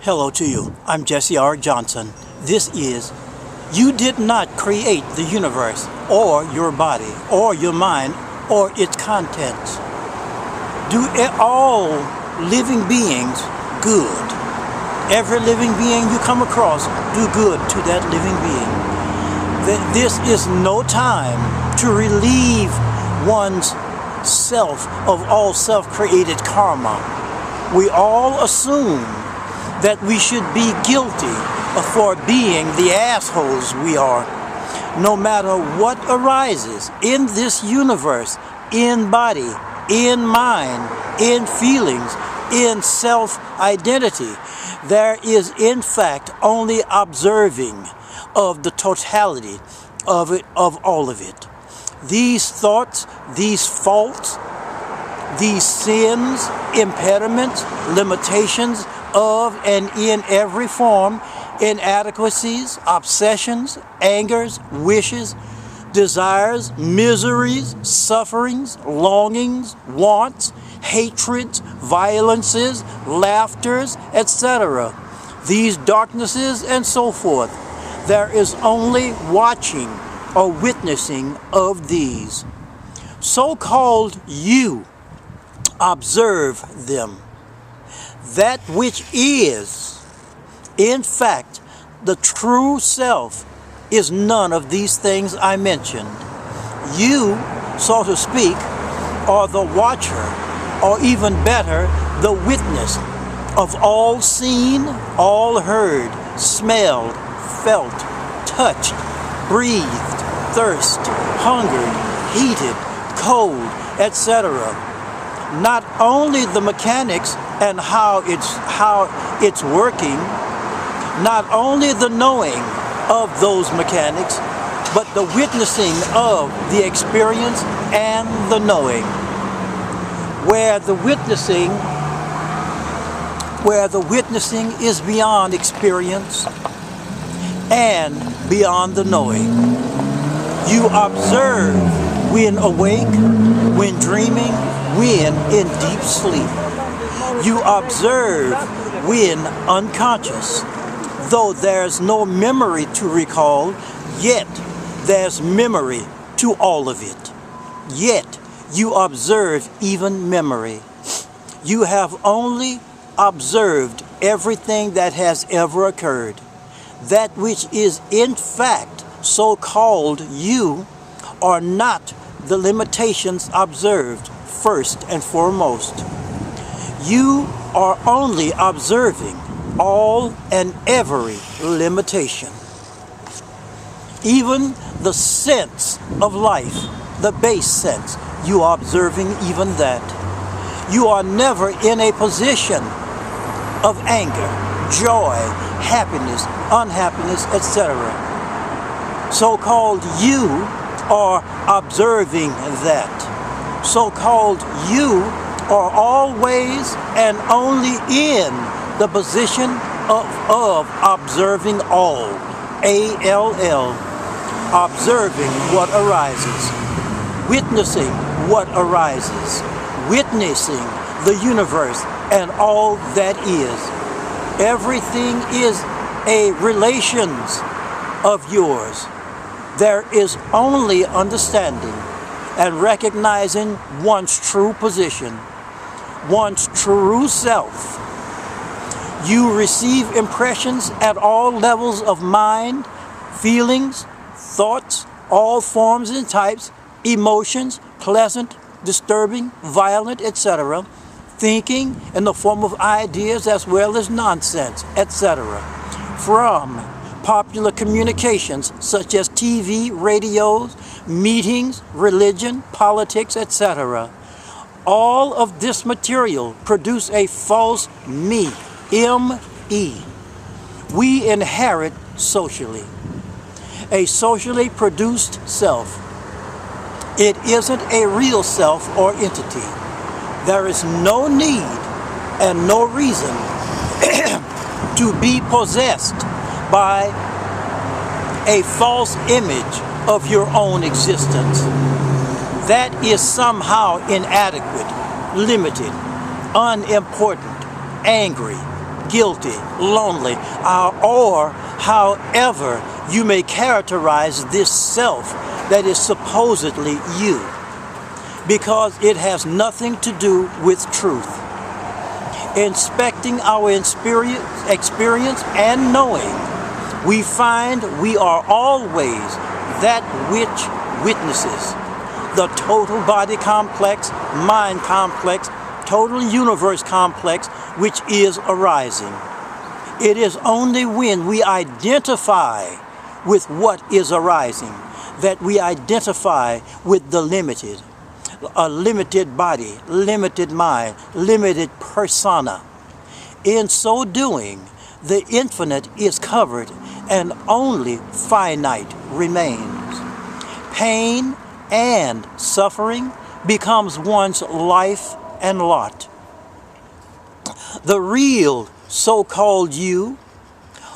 Hello to you. I'm Jesse R. Johnson. This is You Did Not Create the Universe or your body or your mind or its contents. Do all living beings good. Every living being you come across, do good to that living being. This is no time to relieve one's self of all self-created karma. We all assume that we should be guilty for being the assholes we are. No matter what arises in this universe, in body, in mind, in feelings, in self-identity, there is in fact only observing of the totality of it, of all of it. These thoughts, these faults, these sins, impediments, limitations of and in every form, inadequacies, obsessions, angers, wishes, desires, miseries, sufferings, longings, wants, hatreds, violences, laughters, etc. These darknesses and so forth. There is only watching or witnessing of these. So-called you observe them. That which is, in fact, the true self is none of these things I mentioned. You, so to speak, are the watcher, or even better, the witness of all seen, all heard, smelled, felt, touched, breathed, thirst, hungered, heated, cold, etc. Not only the mechanics and how it's working, not only the knowing of those mechanics, but the witnessing of the experience and the knowing. Where the witnessing is beyond experience and beyond the knowing. You observe when awake, when dreaming, when in deep sleep. You observe when unconscious. Though there's no memory to recall, yet there's memory to all of it. Yet you observe even memory. You have only observed everything that has ever occurred. That which is in fact so-called you are not the limitations observed first and foremost. You are only observing all and every limitation. Even the sense of life, the base sense, you are observing even that. You are never in a position of anger, joy, happiness, unhappiness, etc. So-called you are observing that. So-called you are always and only in the position of observing all. A-L-L. Observing what arises. Witnessing what arises. Witnessing the universe and all that is. Everything is a relations of yours. There is only understanding and recognizing one's true position, one's true self. You receive impressions at all levels of mind, feelings, thoughts, all forms and types, emotions, pleasant, disturbing, violent, etc., thinking in the form of ideas as well as nonsense, etc., from popular communications such as TV, radios, meetings, religion, politics, etc. All of this material produce a false me, M-E. We inherit socially. A socially produced self. It isn't a real self or entity. There is no need and no reason to be possessed by a false image of your own existence. That is somehow inadequate, limited, unimportant, angry, guilty, lonely, or however you may characterize this self that is supposedly you, because it has nothing to do with truth. Inspecting our experience and knowing, we find we are always that which witnesses the total body complex, mind complex, total universe complex which is arising. It is only when we identify with what is arising that we identify with the limited, a limited body, limited mind, limited persona. In so doing, the infinite is covered and only finite remains. Pain and suffering becomes one's life and lot. The real so-called you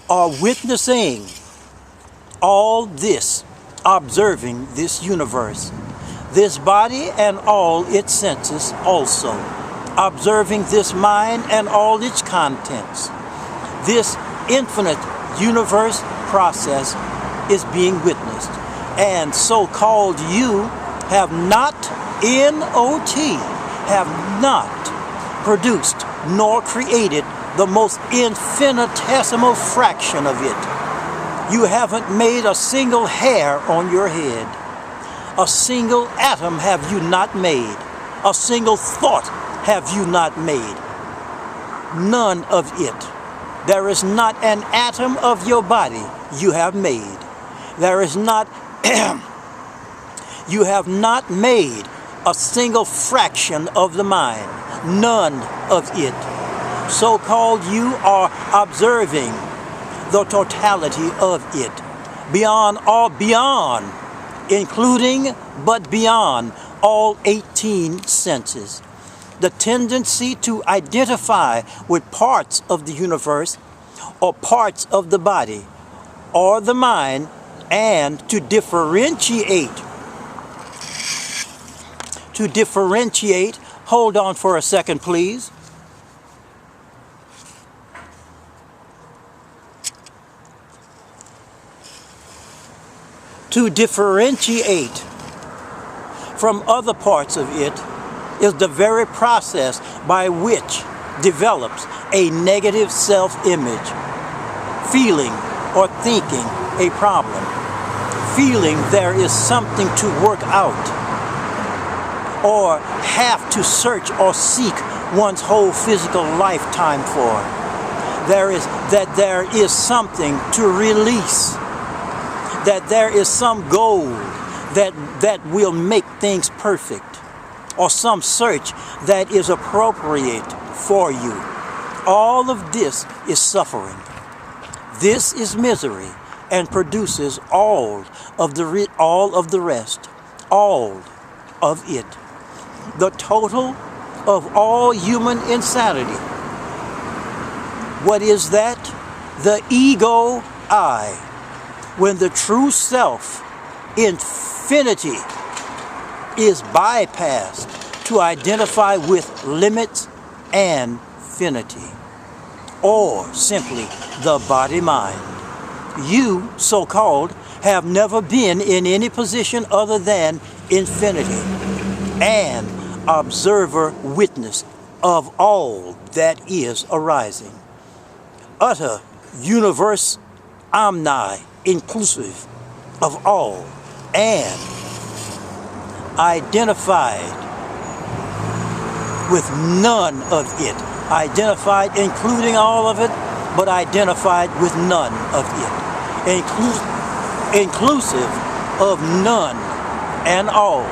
are witnessing all this, observing this universe, this body and all its senses also, observing this mind and all its contents. This infinite universe process is being witnessed, and so-called you have not, N-O-T, have not produced nor created the most infinitesimal fraction of it. You haven't made a single hair on your head. A single atom have you not made. A single thought have you not made. None of it. There is not an atom of your body you have made. There is not, you have not made a single fraction of the mind. None of it. So-called you are observing the totality of it. Beyond, including but beyond all 18 senses. The tendency to identify with parts of the universe or parts of the body or the mind, and to differentiate, hold on for a second please. To differentiate from other parts of it is the very process by which develops a negative self-image, feeling or thinking a problem, feeling there is something to work out, or have to search or seek one's whole physical lifetime for. There is something to release, that there is some goal that will make things perfect, or some search that is appropriate for you. All of this is suffering. This is misery, and produces all of the rest, all of it. The total of all human insanity. What is that? The ego I. When the true self, infinity, is bypassed to identify with limits and finity, or simply the body-mind. You, so-called, have never been in any position other than infinity, and observer-witness of all that is arising. Utter universe inclusive of all, and identified with none of it. Identified including all of it, but identified with none of it. Inclusive of none and all.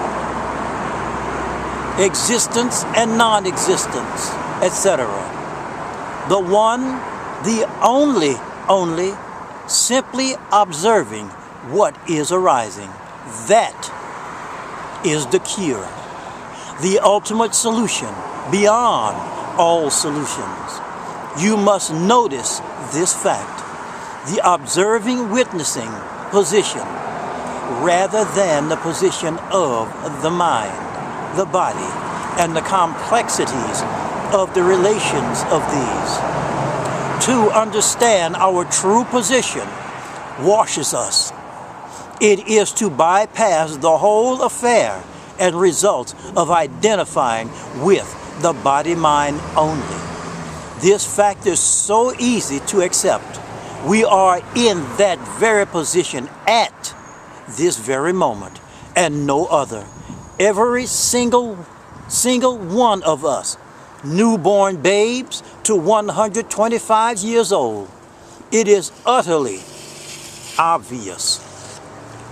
Existence and non-existence, etc. The one, the only, simply observing what is arising. That is the cure. The ultimate solution beyond all solutions. You must notice this fact. The observing, witnessing position rather than the position of the mind, the body, and the complexities of the relations of these. to understand our true position washes us. It is to bypass the whole affair and result of identifying with the body-mind only. This fact is so easy to accept. We are in that very position at this very moment, and no other. Every single one of us, newborn babes to 125 years old, it is utterly obvious.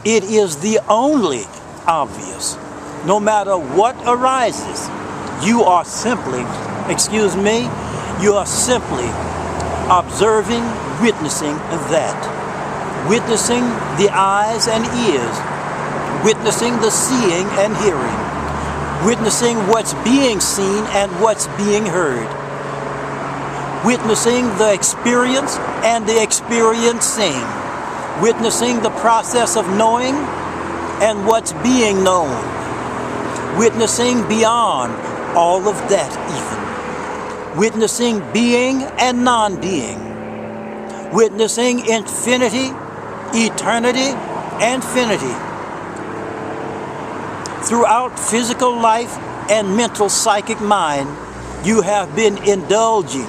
It is the only obvious. No matter what arises, you are simply, you are simply observing, witnessing that. Witnessing the eyes and ears, witnessing the seeing and hearing, witnessing what's being seen and what's being heard, witnessing the experience and the experiencing, witnessing the process of knowing and what's being known, witnessing beyond all of that even, witnessing being and non-being, witnessing infinity, eternity, and finity. Throughout physical life and mental psychic mind, you have been indulging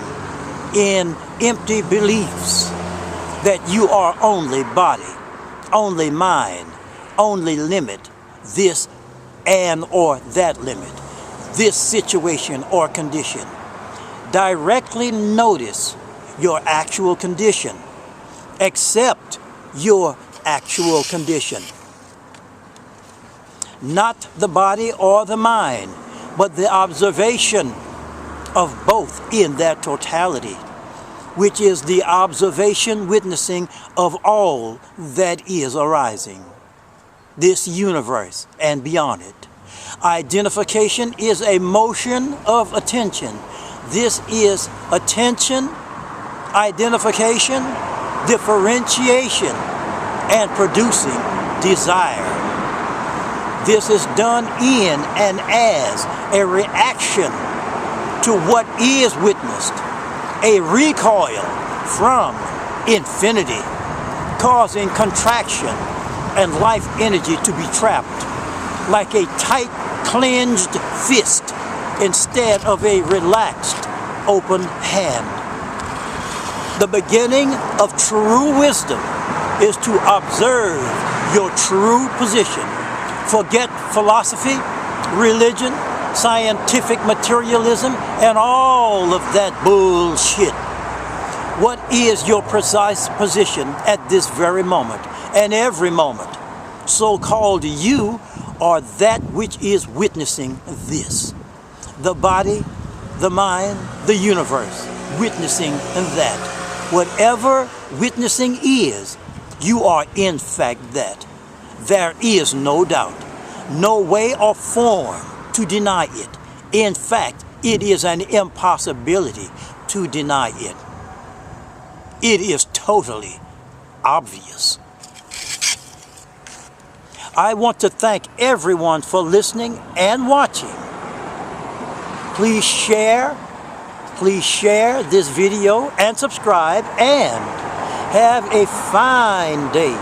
in empty beliefs that you are only body, only mind, only limit, this and or that limit, this situation or condition. Directly notice your actual condition. Accept your actual condition. Not the body or the mind, but the observation of both in their totality, which is the observation, witnessing of all that is arising, this universe and beyond it. Identification is a motion of attention. This is attention, identification, differentiation, and producing desire. This is done in and as a reaction to what is witnessed, a recoil from infinity, causing contraction and life energy to be trapped like a tight clenched fist instead of a relaxed open hand. The beginning of true wisdom is to observe your true position. Forget philosophy, religion, scientific materialism, and all of that bullshit. What is your precise position at this very moment and every moment? So-called you are that which is witnessing this. The body, the mind, the universe, witnessing that. Whatever witnessing is, you are in fact that. There is no doubt, no way or form to deny it. In fact, it is an impossibility to deny it. It is totally obvious. I want to thank everyone for listening and watching. Please share this video and subscribe, and have a fine day.